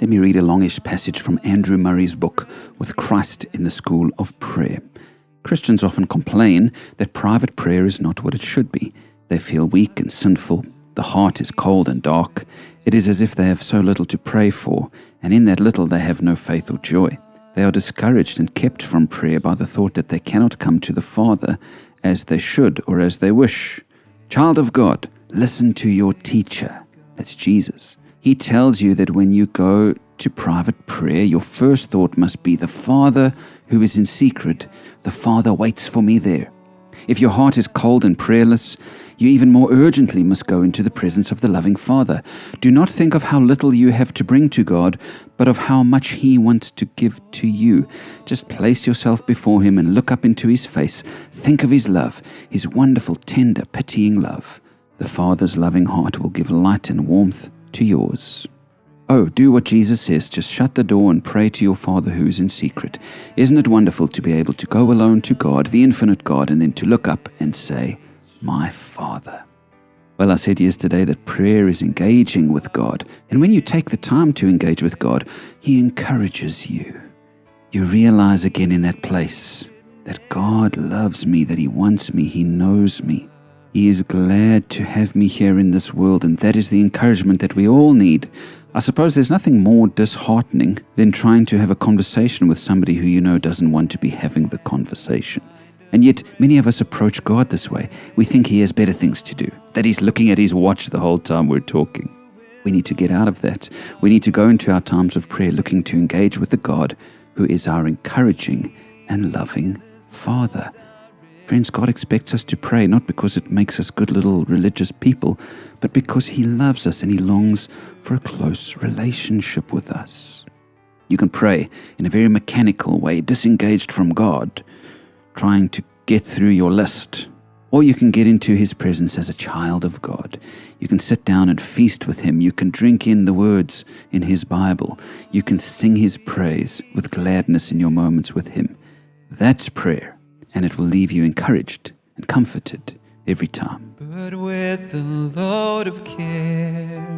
Let me read a longish passage from Andrew Murray's book, With Christ in the School of Prayer. Christians often complain that private prayer is not what it should be. They feel weak and sinful. The heart is cold and dark. It is as if they have so little to pray for, and in that little they have no faith or joy. They are discouraged and kept from prayer by the thought that they cannot come to the Father as they should or as they wish. Child of God, listen to your teacher. That's Jesus. He tells you that when you go to private prayer, your first thought must be, the Father who is in secret, the Father waits for me there. If your heart is cold and prayerless, you even more urgently must go into the presence of the loving Father. Do not think of how little you have to bring to God, but of how much He wants to give to you. Just place yourself before Him and look up into His face. Think of His love, His wonderful, tender, pitying love. The Father's loving heart will give light and warmth to yours. Oh, do what Jesus says. Just shut the door and pray to your Father who is in secret. Isn't it wonderful to be able to go alone to God, the infinite God, and then to look up and say, my Father? Well, I said yesterday that prayer is engaging with God. And when you take the time to engage with God, He encourages you. You realize again in that place that God loves me, that He wants me, He knows me. He is glad to have me here in this world, and that is the encouragement that we all need. I suppose there's nothing more disheartening than trying to have a conversation with somebody who you know doesn't want to be having the conversation. And yet, many of us approach God this way. We think He has better things to do, that He's looking at His watch the whole time we're talking. We need to get out of that. We need to go into our times of prayer looking to engage with the God who is our encouraging and loving Father. Friends, God expects us to pray, not because it makes us good little religious people, but because He loves us and He longs for a close relationship with us. You can pray in a very mechanical way, disengaged from God, trying to get through your list. Or you can get into His presence as a child of God. You can sit down and feast with Him. You can drink in the words in His Bible. You can sing His praise with gladness in your moments with Him. That's prayer. And it will leave you encouraged and comforted every time. But with a load of care